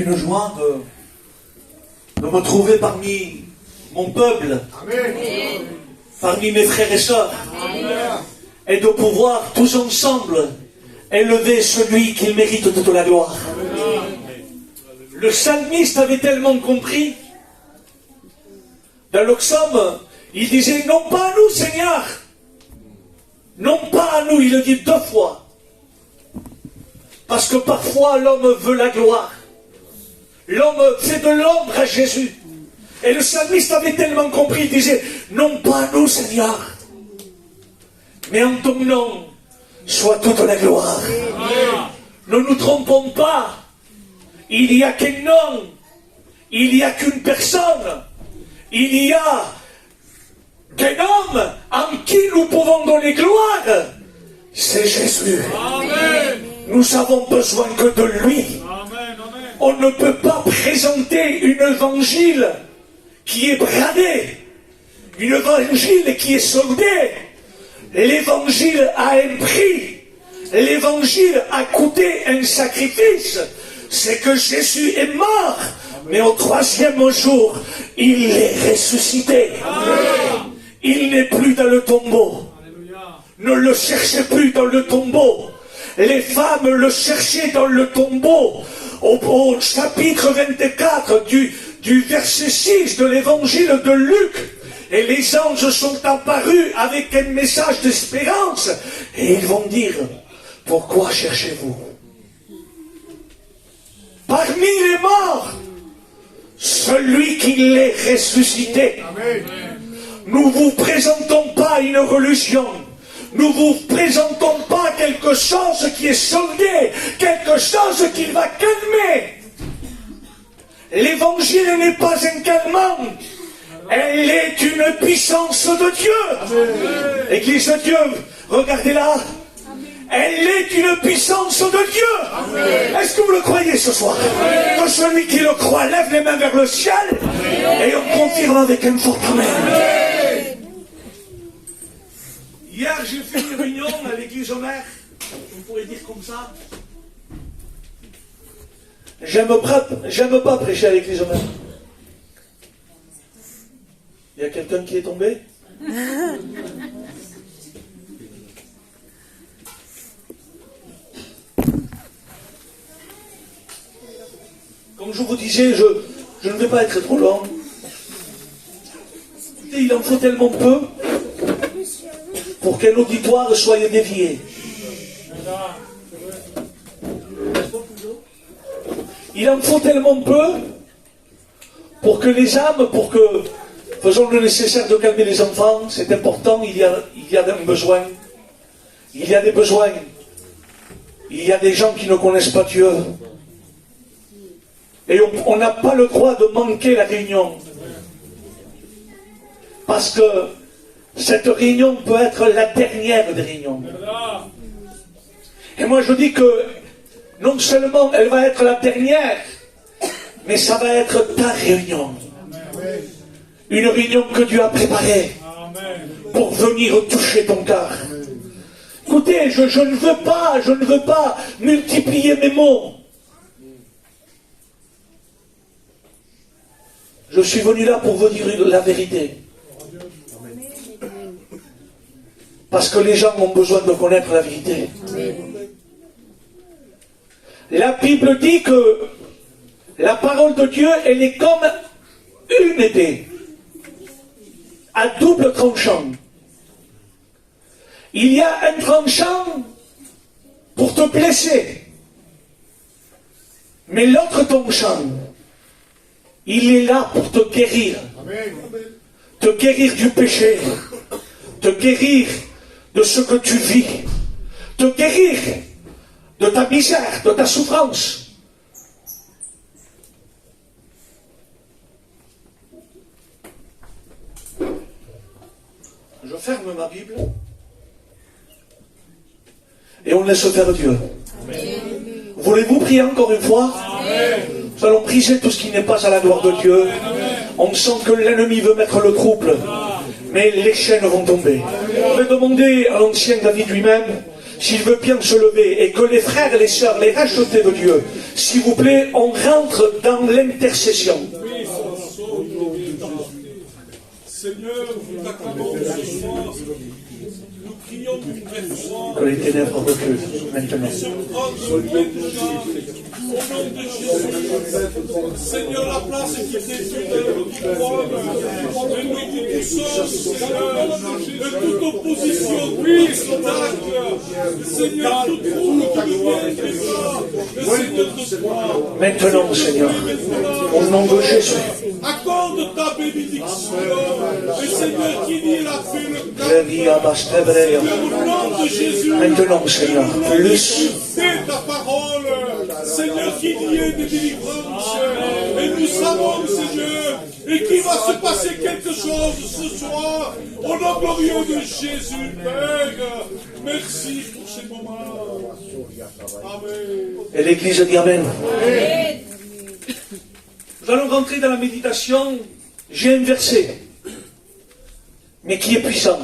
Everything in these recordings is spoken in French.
une joie de me trouver parmi mon peuple, parmi mes frères et sœurs, et de pouvoir tous ensemble élever celui qui mérite toute la gloire. Le psalmiste avait tellement compris, dans le psaume, il disait, non pas à nous Seigneur, non pas à nous, il le dit 2 fois, parce que parfois l'homme veut la gloire, l'homme fait de l'ombre à Jésus, et le psalmiste avait tellement compris, il disait, non pas à nous Seigneur, mais en ton nom soit toute la gloire. Ne nous trompons pas, il n'y a qu'un nom, il n'y a qu'une personne, il y a qu'un homme en qui nous pouvons donner gloire, c'est Jésus. Amen. Nous avons besoin que de lui. Amen. On ne peut pas présenter une évangile qui est bradée, une évangile qui est soldée. L'évangile a un prix, l'évangile a coûté un sacrifice, c'est que Jésus est mort, mais au 3e jour, il est ressuscité. Amen. Il n'est plus dans le tombeau. Alléluia. Ne le cherchez plus dans le tombeau. Les femmes le cherchaient dans le tombeau. Au chapitre 24 du verset 6 de l'évangile de Luc. Et les anges sont apparus avec un message d'espérance. Et ils vont dire, pourquoi cherchez-vous? Parmi les morts, celui qui l'est ressuscité. Amen. Nous ne vous présentons pas une religion. Nous ne vous présentons pas quelque chose qui est soldé, quelque chose qui va calmer. L'évangile n'est pas un calmant. Elle est une puissance de Dieu. Amen. Église de Dieu, regardez-la. Elle est une puissance de Dieu. Est-ce que vous le croyez ce soir? Amen. Que celui qui le croit lève les mains vers le ciel. Amen. Et on confirme avec un fort amen. Amen. Hier, j'ai fait une réunion à l'église Homer. On pourrait dire comme ça. J'aime pas prêcher à l'église Homer. Il y a quelqu'un qui est tombé? Comme je vous disais, je ne vais pas être trop long. Il en faut tellement peu pour qu'un auditoire soit dévié. Il en faut tellement peu pour que les âmes, faisons le nécessaire de calmer les enfants, c'est important, il y a un besoin. Il y a des besoins. Il y a des gens qui ne connaissent pas Dieu. Et on n'a pas le droit de manquer la réunion. Parce que cette réunion peut être la dernière des réunions. Et moi je dis que non seulement elle va être la dernière, mais ça va être ta réunion. Une réunion que Dieu a préparée pour venir toucher ton cœur. Écoutez, je ne veux pas multiplier mes mots. Je suis venu là pour vous dire la vérité. Parce que les gens ont besoin de connaître la vérité. La Bible dit que la parole de Dieu, elle est comme une épée à double tranchant. Il y a un tranchant pour te blesser. Mais l'autre tranchant, il est là pour te guérir. Amen. Te guérir du péché. Te guérir de ce que tu vis. Te guérir de ta misère, de ta souffrance. Je ferme ma Bible et on laisse faire Dieu. Voulez-vous prier encore une fois? Amen. Nous allons briser tout ce qui n'est pas à la gloire de Dieu. Amen. On sent que l'ennemi veut mettre le trouble, mais les chaînes vont tomber. Je vais demander à l'ancien David lui-même s'il veut bien se lever et que les frères et les sœurs, les rachetés de Dieu, s'il vous plaît, on rentre dans l'intercession. Seigneur, nous t'acclamons ce soir. Nous prions d'une vraie foi. Que les ténèbres reculent maintenant. Au nom de Jésus, Seigneur, la place qui t'est due dans notre trône, et nous vous poussons, Seigneur, de toute opposition, toute attaque, Seigneur, tout trouble qui devient présent, le Seigneur de toi. Maintenant, Seigneur, au nom de Jésus, accorde ta bénédiction, et Seigneur, qui dit la paix, le calme, au nom de Jésus, maintenant, Seigneur, plus. c'est ta parole, Seigneur, qui dit de délivrance, et nous savons, Seigneur, et qu'il va se passer quelque chose ce soir, au nom glorieux de Jésus, Père. Merci pour ces moments. Amen. Et l'Église dit Amen. Nous allons rentrer dans la méditation. J'ai un verset, mais qui est puissant.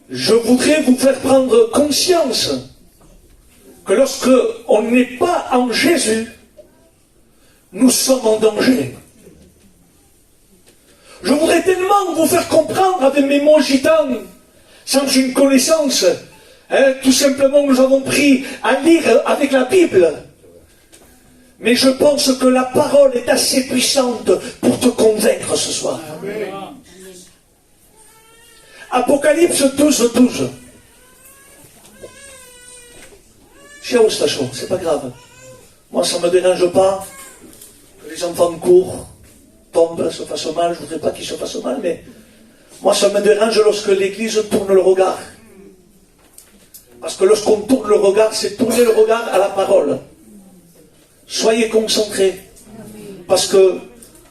Je voudrais vous faire prendre conscience que lorsque on n'est pas en Jésus, nous sommes en danger. Je voudrais tellement vous faire comprendre avec mes mots gitans, sans une connaissance. Tout simplement, nous avons pris à lire avec la Bible. Mais je pense que la parole est assez puissante pour te convaincre ce soir. Amen. Apocalypse 12, 12. Chez Eustacho, c'est pas grave. Moi, ça ne me dérange pas que les enfants courent, tombent, se fassent mal. Je ne voudrais pas qu'ils se fassent mal, mais moi, ça me dérange lorsque l'Église tourne le regard. Parce que lorsqu'on tourne le regard, c'est tourner le regard à la parole. Soyez concentrés, parce que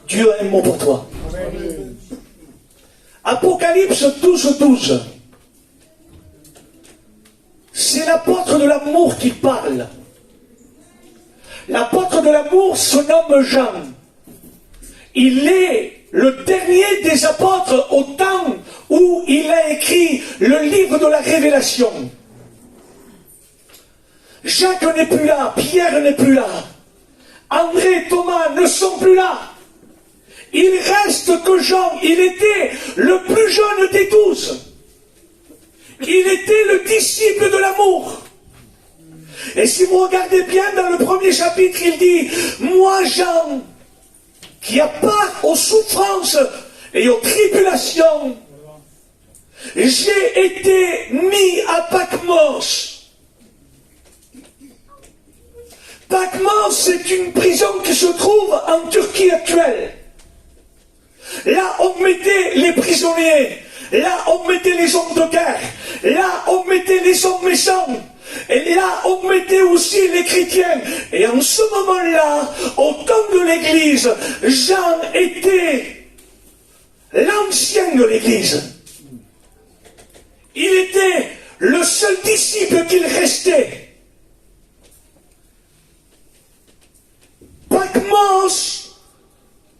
Dieu a un mot pour toi. Apocalypse 12, 12. C'est l'apôtre de l'amour qui parle. L'apôtre de l'amour se nomme Jean. Il est le dernier des apôtres au temps où il a écrit le livre de la Révélation. Jacques n'est plus là, Pierre n'est plus là. André, Thomas ne sont plus là. Il reste que Jean, il était le plus jeune des 12. Il était le disciple de l'amour. Et si vous regardez bien dans le premier chapitre, il dit, moi Jean, qui a part aux souffrances et aux tribulations, j'ai été mis à Patmos. Patmos, c'est une prison qui se trouve en Turquie actuelle. Là, on mettait les prisonniers. Là, on mettait les hommes de guerre. Là, on mettait les hommes méchants. Et là, on mettait aussi les chrétiens. Et en ce moment-là, au temps de l'Église, Jean était l'ancien de l'Église. Il était le seul disciple qu'il restait. Patmos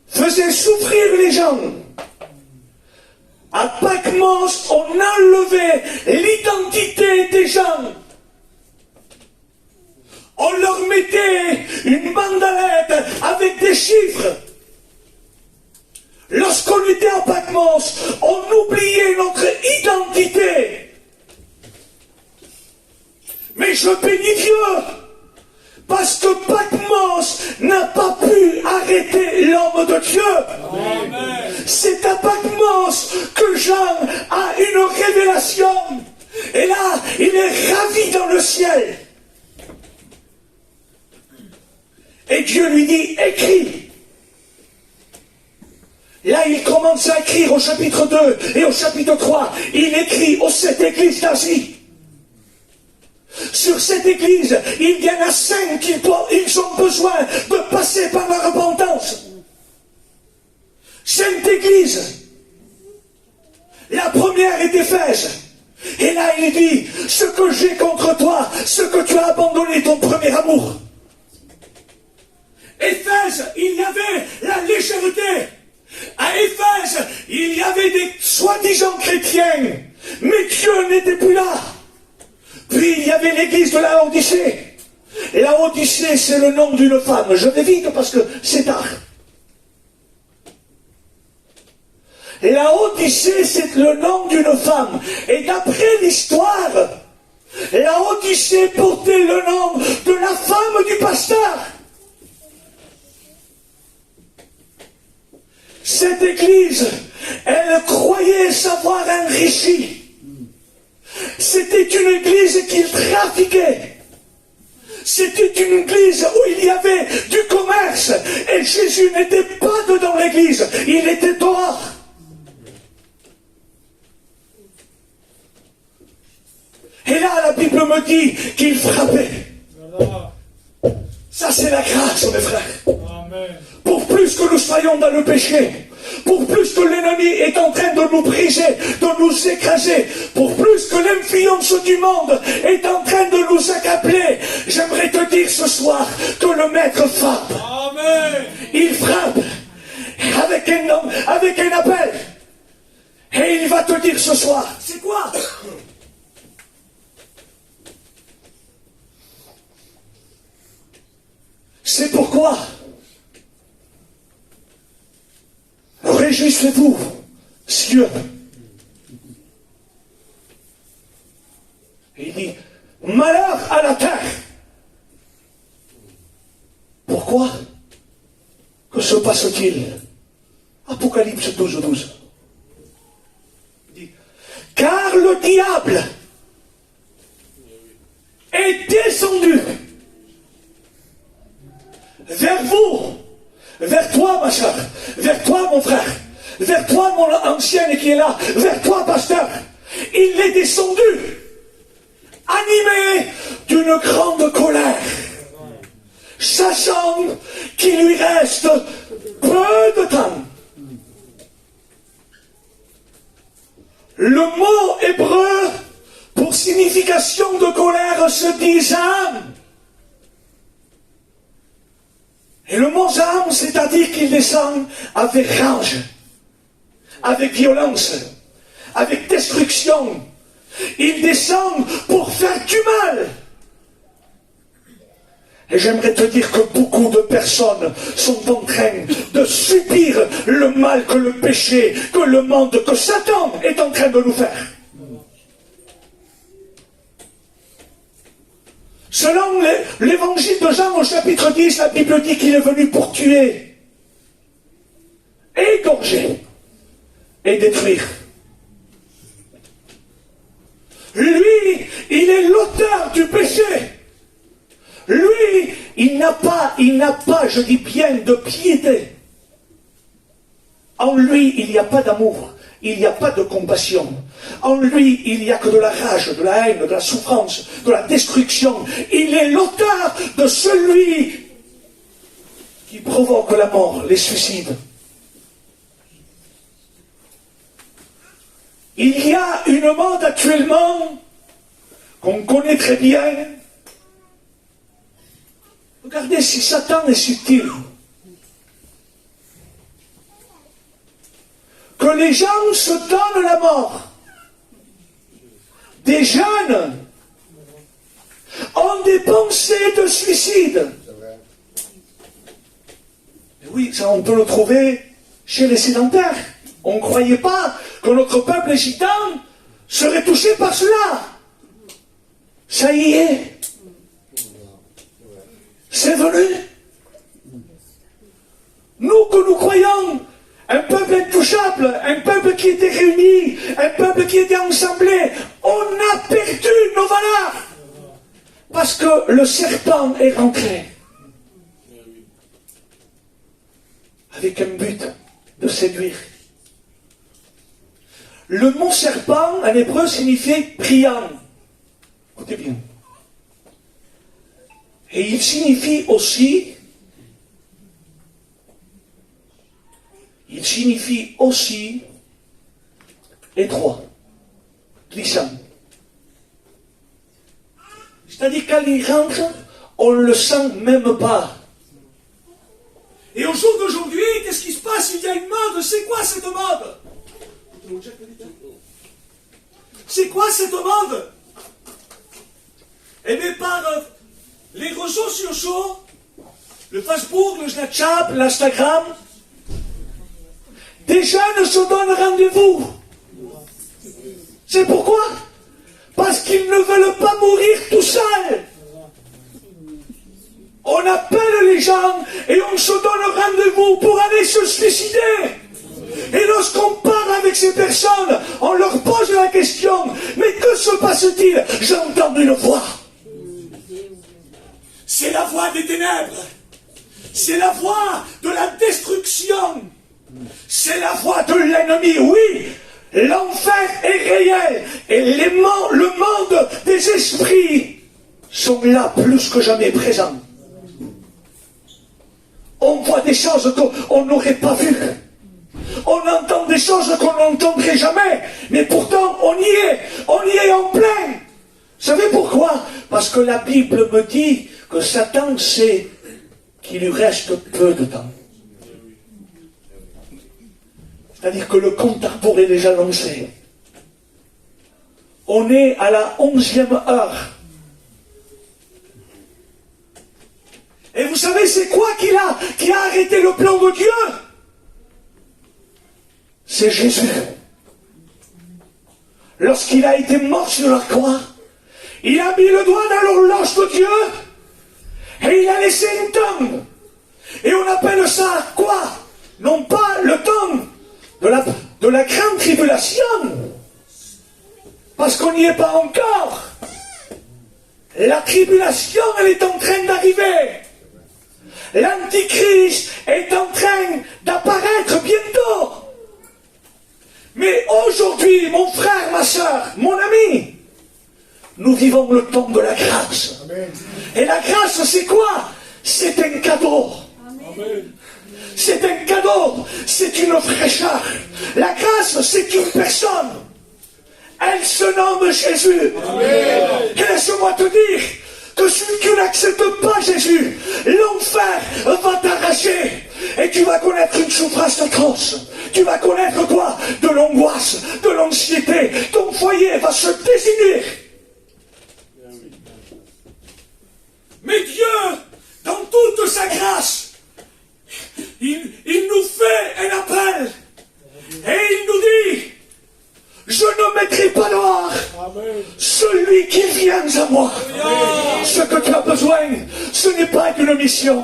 faisait souffrir les gens. À Patmos, on enlevait l'identité des gens. On leur mettait une bandalette avec des chiffres. Lorsqu'on était à Patmos, on oubliait notre identité. Mais je bénis Dieu. Parce que Patmos n'a pas pu arrêter l'homme de Dieu. Amen. C'est à Patmos que Jean a une révélation. Et là, il est ravi dans le ciel. Et Dieu lui dit, écris. Là, il commence à écrire au chapitre 2 et au chapitre 3. Il écrit aux 7 églises d'Asie. Sur cette église, il y en a 5 ils ont besoin de passer par la repentance. 5 églises. La première est Éphèse. Et là, il dit, ce que j'ai contre toi, ce que tu as abandonné ton premier amour. Éphèse, il y avait la légèreté. À Éphèse, il y avait des soi-disant chrétiens Mais Dieu n'était plus là. Puis il y avait l'église de la Odyssée. Et la Odyssée, c'est le nom d'une femme. Je vais vite parce que c'est tard. Et la Odyssée, c'est le nom d'une femme. Et d'après l'histoire, la Odyssée portait le nom de la femme du pasteur. Cette église, elle croyait savoir enrichi. C'était une église qui trafiquait. C'était une église où il y avait du commerce. Et Jésus n'était pas dedans l'église, il était dehors. Et là, la Bible me dit qu'il frappait. Ça, c'est la grâce, mes frères. Amen. Pour plus que nous soyons dans le péché, pour plus que l'ennemi est en train de nous briser, de nous écraser, pour plus que l'influence du monde est en train de nous accabler, j'aimerais te dire ce soir que le Maître frappe. Amen. Il frappe avec un nom, avec un appel. Et il va te dire ce soir, c'est quoi? C'est pourquoi réjouissez-vous, cieux. Il dit, malheur à la terre. Pourquoi? Que se passe-t-il? Apocalypse 12, 12. Il dit, car le diable est descendu vers vous, vers toi ma soeur, vers toi mon frère, vers toi mon ancienne qui est là, vers toi pasteur. Il est descendu, animé d'une grande colère, sachant qu'il lui reste peu de temps. Le mot hébreu pour signification de colère se dit zam. Et le mot zam, c'est-à-dire qu'il descend avec rage, avec violence, avec destruction. Il descend pour faire du mal. Et j'aimerais te dire que beaucoup de personnes sont en train de subir le mal que le péché, que le monde, que Satan est en train de nous faire. Selon l'évangile de Jean au chapitre 10, la Bible dit qu'il est venu pour tuer, égorger et détruire. Lui, il est l'auteur du péché. Lui, il n'a pas, je dis bien, de piété. En lui, il n'y a pas d'amour. Il n'y a pas de compassion. En lui, il n'y a que de la rage, de la haine, de la souffrance, de la destruction. Il est l'auteur de celui qui provoque la mort, les suicides. Il y a une mode actuellement qu'on connaît très bien. Regardez si Satan est subtil. Que les gens se donnent la mort. Des jeunes ont des pensées de suicide. Et oui, ça on peut le trouver chez les sédentaires. On ne croyait pas que notre peuple gitan serait touché par cela. Ça y est. C'est venu. Nous que nous croyons un peuple intouchable, un peuple qui était réuni, un peuple qui était ensemblé, on a perdu nos valeurs. Parce que le serpent est rentré. Avec un but de séduire. Le mot serpent, en hébreu, signifiait priant. Écoutez bien. Et il signifie aussi étroit, glissant. C'est-à-dire quand il rentre, on ne le sent même pas. Et au jour d'aujourd'hui, qu'est-ce qui se passe? Il y a une mode. C'est quoi cette mode? C'est quoi cette mode? Eh bien, par les réseaux sociaux, le Facebook, le Snapchat, l'Instagram, des jeunes se donnent rendez-vous. C'est pourquoi? Parce qu'ils ne veulent pas mourir tout seuls. On appelle les gens et on se donne rendez-vous pour aller se suicider. Et lorsqu'on parle avec ces personnes, on leur pose la question, mais que se passe-t-il? J'entends une voix. C'est la voix des ténèbres. C'est la voix de la destruction. C'est la voix de l'ennemi. Oui, l'enfer est réel. Et le monde des esprits sont là plus que jamais présents. On voit des choses qu'on n'aurait pas vues. On entend des choses qu'on n'entendrait jamais. Mais pourtant, on y est en plein. Vous savez pourquoi? Parce que la Bible me dit que Satan sait qu'il lui reste peu de temps. C'est-à-dire que le compte à rebours est déjà lancé. On est à la 11e heure. Et vous savez, c'est quoi qui a arrêté le plan de Dieu? C'est Jésus. Lorsqu'il a été mort sur la croix, il a mis le doigt dans l'horloge de Dieu et il a laissé une temps. Et on appelle ça quoi? Non pas le temps de la grande tribulation, parce qu'on n'y est pas encore. La tribulation, elle est en train d'arriver. L'Antichrist est en train d'apparaître bientôt. Mais aujourd'hui, mon frère, ma soeur, mon ami, nous vivons le temps de la grâce. Amen. Et la grâce, c'est quoi? C'est un cadeau. Amen. C'est un cadeau. C'est une fraîcheur. La grâce, c'est une personne. Elle se nomme Jésus. Amen. Et laisse-moi te dire que si tu n'acceptes pas Jésus, l'enfer va t'arracher. Et tu vas connaître une souffrance atroce. Tu vas connaître quoi? De l'angoisse, de l'anxiété. Ton foyer va se désunir. Mais Dieu, dans toute sa grâce, il nous fait un appel. Et il nous dit, je ne mettrai pas dehors celui qui vient à moi. Ce que tu as besoin, ce n'est pas d'une mission.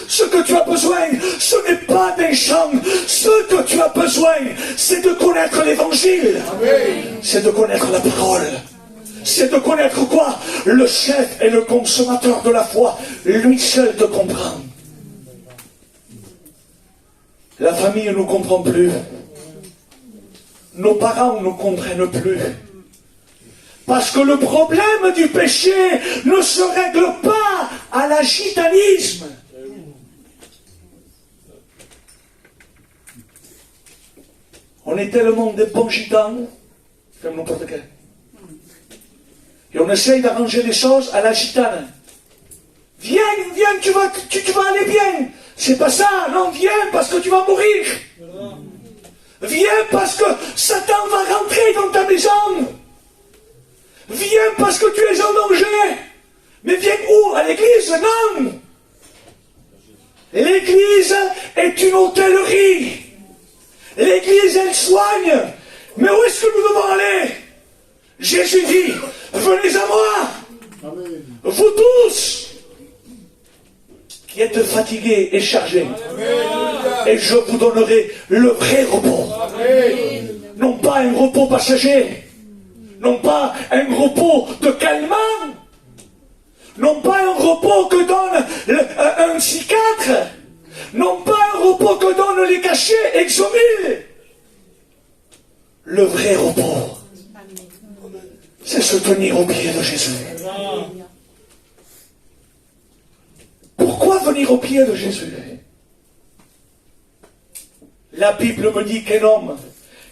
Ce que tu as besoin, ce n'est pas d'un chant. Ce que tu as besoin, c'est de connaître l'évangile. C'est de connaître la parole. C'est de connaître quoi? Le chef et le consommateur de la foi. Lui seul te comprend. La famille ne nous comprend plus. Nos parents ne nous comprennent plus. Parce que le problème du péché ne se règle pas à la gitanisme. On est tellement des bons gitans, comme n'importe quel. Et on essaye d'arranger les choses à la gitane. Viens, tu vas aller bien. C'est pas ça, non, viens parce que tu vas mourir. Viens parce que Satan va rentrer dans ta maison. Viens parce que tu es en danger. Mais viens où? À l'église? Non. L'église est une hôtellerie. L'église, elle soigne. Mais où est-ce que nous devons aller? Jésus dit, venez à moi. Amen. Vous tous qui êtes fatigués et chargés. Amen. Et je vous donnerai le vrai repos. Amen. Non pas un repos passager. Non pas un repos de calmant. Non pas un repos que donne un psychiatre. Non pas un repos que donnent les cachets exomile. Le vrai repos, c'est se tenir au pied de Jésus. Pourquoi venir au pied de Jésus? La Bible me dit qu'un homme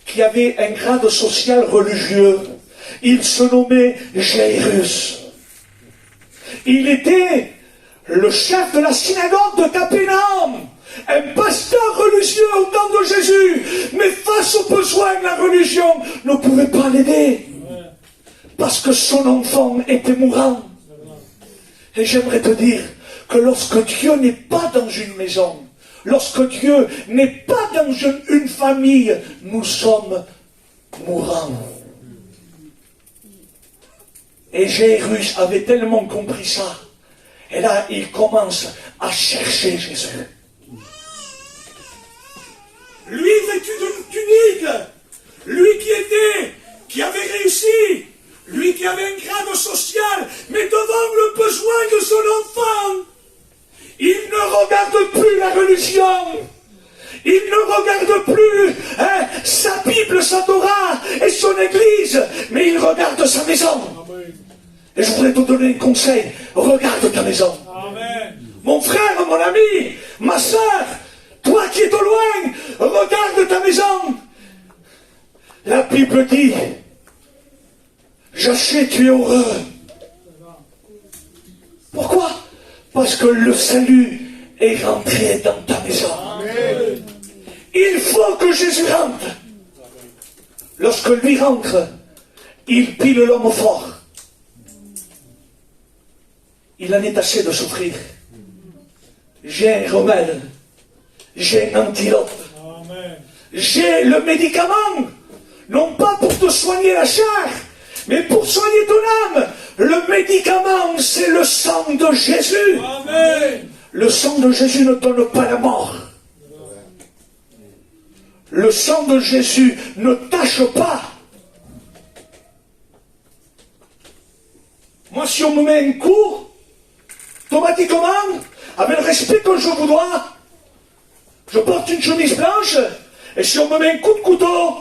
qui avait un grade social religieux, il se nommait Jairus. Il était le chef de la synagogue de Capernaum, un pasteur religieux au temps de Jésus, mais face aux besoins de la religion, ne pouvait pas l'aider. parce que son enfant était mourant. Et j'aimerais te dire que lorsque Dieu n'est pas dans une maison, lorsque Dieu n'est pas dans une famille, nous sommes mourants. Et Jairus avait tellement compris ça. Et là, il commence à chercher Jésus. Lui vêtu d'une tunique, lui qui avait réussi, lui qui avait un grade social, mais devant le besoin de son enfant, il ne regarde plus la religion. Il ne regarde plus sa Bible, sa Torah et son église, mais il regarde sa maison. Amen. Et je voudrais te donner un conseil. Regarde ta maison. Amen. Mon frère, mon ami, ma soeur, toi qui es au loin, regarde ta maison. La Bible dit, je sais tu es heureux. Pourquoi? Parce que le salut est rentré dans ta maison. Amen. Il faut que Jésus rentre. Lorsque lui rentre, il pile l'homme fort. Il en est assez de souffrir. J'ai un remède. J'ai un antidote. Amen. J'ai le médicament. Non pas pour te soigner la chair, mais pour soigner ton âme. Le médicament, c'est le sang de Jésus. Amen. Le sang de Jésus ne donne pas la mort. Le sang de Jésus ne tâche pas. Moi, si on me met un coup, automatiquement, avec le respect que je vous dois, je porte une chemise blanche, et si on me met un coup de couteau,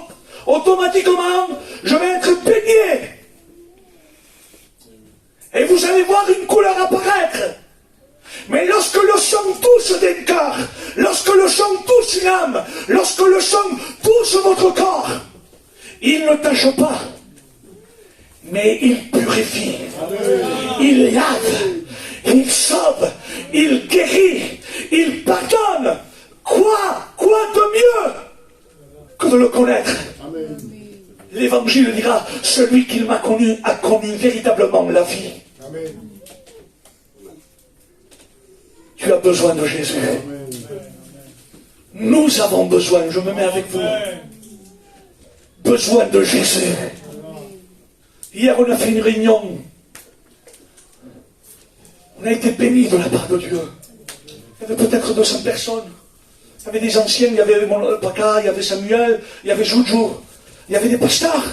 automatiquement, je vais être baigné. Et vous allez voir une couleur apparaître. Mais lorsque le sang touche d'un cœur, lorsque le sang touche une âme, lorsque le sang touche votre corps, il ne tâche pas, mais il purifie, il lave, il sauve, il guérit, il pardonne. Quoi de mieux que de le connaître? L'Évangile dira, celui qui m'a connu a connu véritablement la vie. Amen. Tu as besoin de Jésus. Nous avons besoin, je me mets avec vous, besoin de Jésus. Hier, on a fait une réunion. On a été bénis de la part de Dieu. Il y avait peut-être 200 personnes. Il y avait des anciens, il y avait mon papa, il y avait Samuel, il y avait Joujou, il y avait des pasteurs.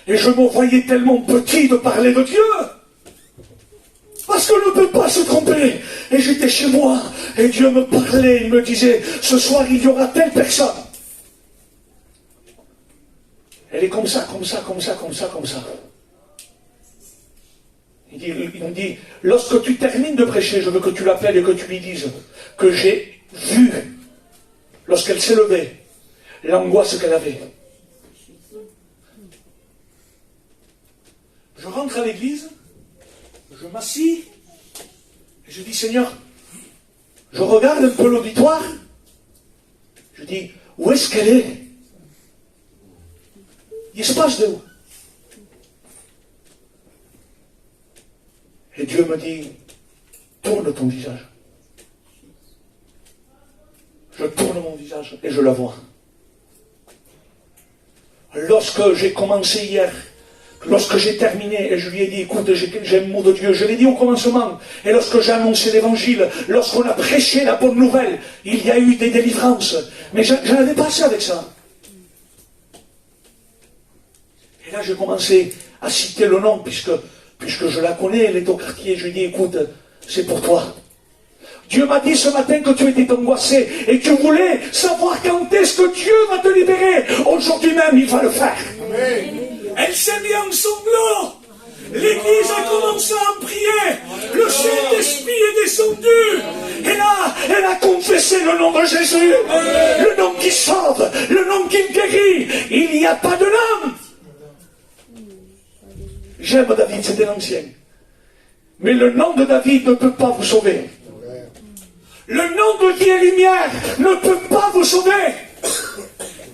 Et je me voyais tellement petit de parler de Dieu. Parce qu'on ne peut pas se tromper. Et j'étais chez moi, et Dieu me parlait, il me disait, ce soir il y aura telle personne. Elle est comme ça, comme ça, comme ça, comme ça, comme ça. Il me dit, lorsque tu termines de prêcher, je veux que tu l'appelles et que tu lui dises que j'ai vu, lorsqu'elle s'est levée, l'angoisse qu'elle avait. Je rentre à l'église, je m'assis, et je dis, Seigneur, je regarde un peu l'auditoire, je dis, où est-ce qu'elle est? Il se passe de où? Et Dieu me dit, tourne ton visage. Je tourne mon visage et je la vois. Lorsque j'ai commencé hier, lorsque j'ai terminé et je lui ai dit, écoute, j'ai un mot de Dieu, je l'ai dit au commencement, et lorsque j'ai annoncé l'évangile, lorsqu'on a prêché la bonne nouvelle, il y a eu des délivrances. Mais j'en avais passé avec ça. Et là, j'ai commencé à citer le nom, puisque je la connais, elle est au quartier. Je lui ai dit, écoute, c'est pour toi. Dieu m'a dit ce matin que tu étais angoissé et que tu voulais savoir quand est-ce que Dieu va te libérer. Aujourd'hui même, il va le faire. Amen. Elle s'est mise en sanglots. L'église a commencé à prier. Le Saint-Esprit est descendu. Et là, elle a confessé le nom de Jésus. Le nom qui sauve, le nom qui guérit. Il n'y a pas de nom. J'aime David, c'était l'ancien. Mais le nom de David ne peut pas vous sauver. Le nom de vie et lumière ne peut pas vous sauver.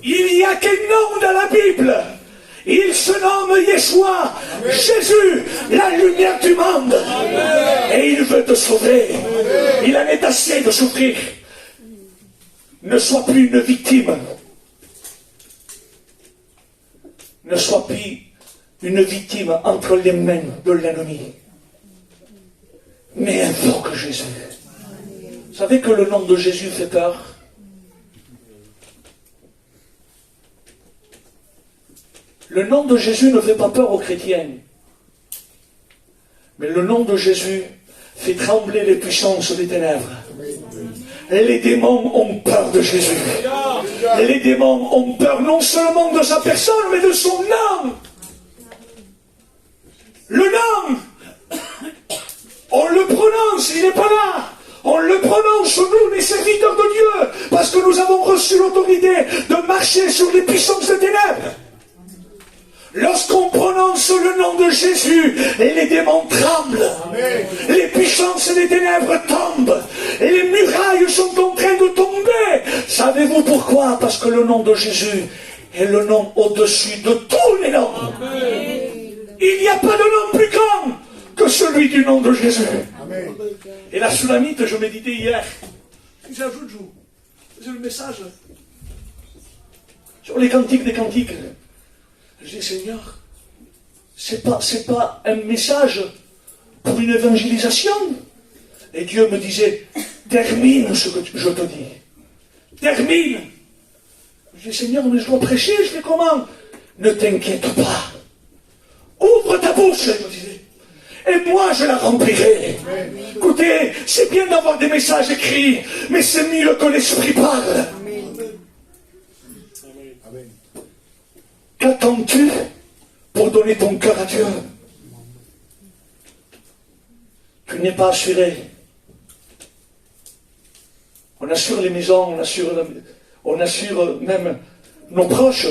Il n'y a qu'un nom dans la Bible. Il se nomme Yeshua, Jésus, la lumière du monde. Et il veut te sauver. Il en est assez de souffrir. Ne sois plus une victime. Ne sois plus une victime entre les mains de l'ennemi. Mais invoque Jésus. Vous savez que le nom de Jésus fait peur? Le nom de Jésus ne fait pas peur aux chrétiens. Mais le nom de Jésus fait trembler les puissances des ténèbres. Les démons ont peur de Jésus. Les démons ont peur non seulement de sa personne, mais de son nom. Le nom, on le prononce, il n'est pas là. On le prononce, nous, les serviteurs de Dieu, parce que nous avons reçu l'autorité de marcher sur les puissances des ténèbres. Lorsqu'on prononce le nom de Jésus, et les démons tremblent, les puissances des ténèbres tombent, et les murailles sont en train de tomber. Savez-vous pourquoi? Parce que le nom de Jésus est le nom au-dessus de tous les noms. Il n'y a pas de nom plus grand que celui du nom de Jésus. Et la Sulamite, je méditais hier. J'ajoute, c'est le message sur les cantiques des cantiques. Je dis, Seigneur, c'est pas un message pour une évangélisation. Et Dieu me disait, termine ce que je te dis. Termine. Je dis, Seigneur, mais je dois prêcher, je fais comment? Ne t'inquiète pas. Ouvre ta bouche, il me disait. Et moi, je la remplirai. Écoutez, c'est bien d'avoir des messages écrits, mais c'est mieux que l'Esprit parle. Qu'attends-tu pour donner ton cœur à Dieu? Tu n'es pas assuré. On assure les maisons, on assure même nos proches.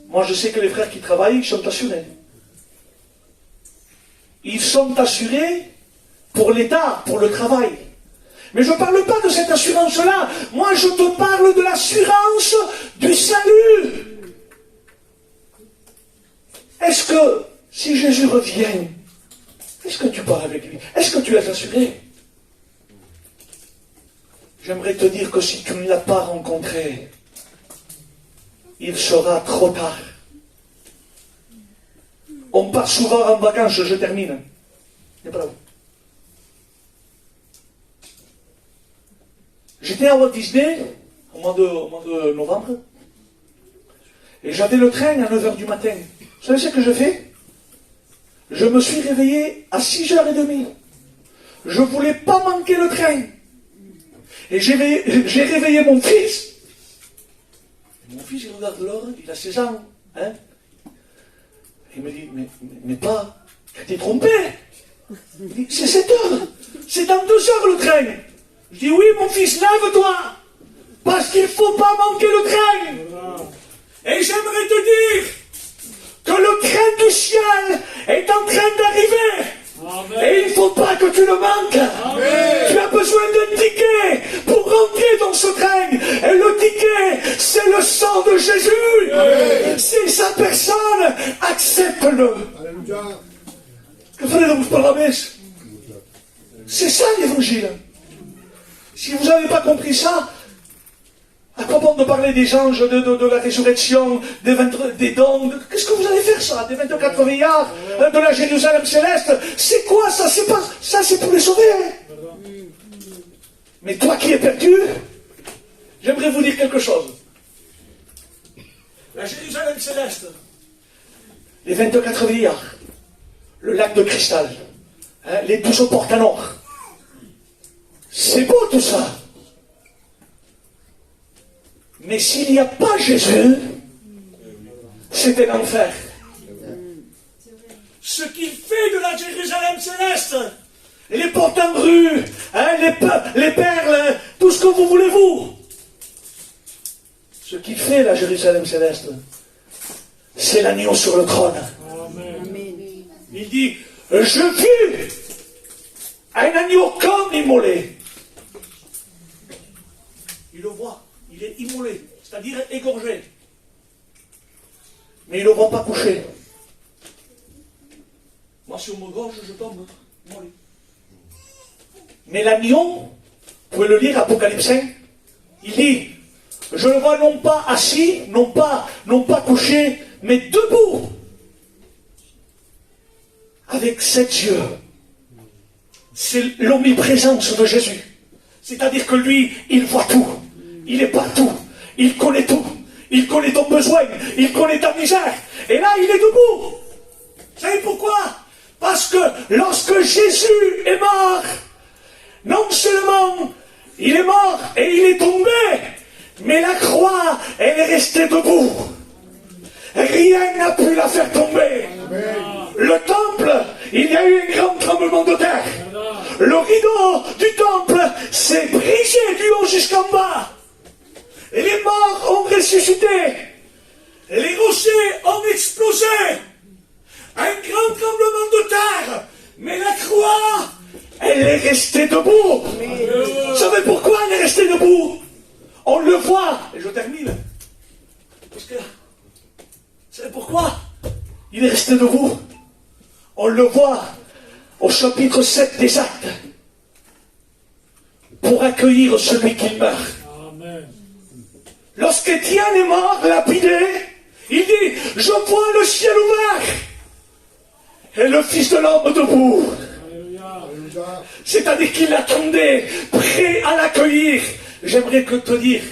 Moi, je sais que les frères qui travaillent, ils sont assurés. Ils sont assurés pour l'État, pour le travail. Mais je ne parle pas de cette assurance-là. Moi, je te parle de l'assurance du salut. Est-ce que, si Jésus revient, est-ce que tu pars avec lui? Est-ce que tu es assuré? J'aimerais te dire que si tu ne l'as pas rencontré, il sera trop tard. On part souvent en vacances, je termine. Il n'est pas là. J'étais à Walt Disney au mois de novembre et j'avais le train à 9h du matin. Vous savez ce que je fais? Je me suis réveillé à 6h30. Je ne voulais pas manquer le train. Et j'ai réveillé mon fils. Mon fils, il regarde l'heure, il a 16 ans. Hein? Il me dit, mais pas, tu t'es trompé. Il dit, c'est 7 heures. C'est dans 2 heures le train. Je dis, oui, mon fils, lève-toi. Parce qu'il ne faut pas manquer le train. Et j'aimerais te dire que le train du ciel est en train d'arriver. Amen. Et il ne faut pas que tu le manques. Amen. Tu as besoin d'un ticket pour rentrer dans ce train. Et le ticket, c'est le sang de Jésus. Amen. Si sa personne, accepte-le. Alléluia. Que fallait-vous par la messe? C'est ça l'évangile. Si vous n'avez pas compris ça, à quoi bon de parler des anges, de la résurrection, des dons, qu'est-ce que vous allez faire ça? Des 24 veillards, de la Jérusalem céleste? C'est quoi ça? C'est pas, ça c'est pour les sauver. Mais toi qui es perdu, j'aimerais vous dire quelque chose. La Jérusalem céleste, les 24 veillards, le lac de cristal, hein, les 12 portes en or. C'est beau tout ça. Mais s'il n'y a pas Jésus, c'est un enfer. Ce qu'il fait de la Jérusalem céleste, les portes en rue, hein, les perles, tout ce que vous voulez vous. Ce qu'il fait la Jérusalem céleste, c'est l'agneau sur le trône. Amen. Il dit, je vis un agneau comme immolé. Il le voit. Il est immolé, c'est-à-dire égorgé. mais il ne le voit pas coucher. Moi, sur mon gorge, je tombe. Mais l'agneau, vous pouvez le lire, Apocalypse 5, il dit, je le vois non pas assis, non pas couché, mais debout, avec 7 yeux. C'est l'omniprésence de Jésus. C'est-à-dire que lui, il voit tout. Il est partout. Il connaît tout. Il connaît ton besoin. Il connaît ta misère. Et là, il est debout. Vous savez pourquoi? Parce que lorsque Jésus est mort, non seulement il est mort et il est tombé, mais la croix, elle est restée debout. Rien n'a pu la faire tomber. Amen. Le temple, il y a eu un grand tremblement de terre. Le rideau du temple s'est brisé du haut jusqu'en bas. Et les morts ont ressuscité. Les rochers ont explosé. Un grand tremblement de terre. Mais la croix, elle est restée debout. Vous savez pourquoi elle est restée debout? On le voit. Et je termine. Parce que, vous savez pourquoi il est resté debout? On le voit au chapitre 7 des Actes. Pour accueillir celui qui meurt. Amen. Lorsqu'Étienne est mort, lapidé, il dit, je vois le ciel ouvert et le Fils de l'homme debout. Alléluia. C'est-à-dire qu'il l'attendait, prêt à l'accueillir. J'aimerais que te dire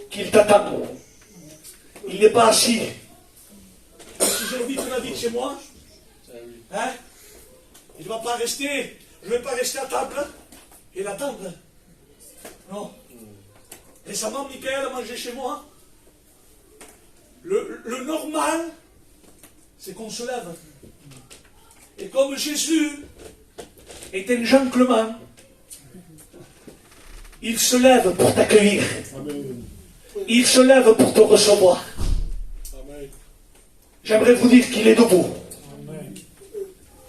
qu'il t'attend. Il n'est pas assis. Si j'invite un invite chez moi, hein, il ne va pas rester, je ne vais pas rester à table et l'attendre. Non. Récemment, Michael a mangé chez moi. Le normal, c'est qu'on se lève. Et comme Jésus est un gentleman, il se lève pour t'accueillir. Il se lève pour te recevoir. J'aimerais vous dire qu'il est debout.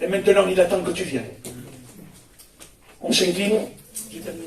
Et maintenant, il attend que tu viennes. On s'incline. J'ai terminé.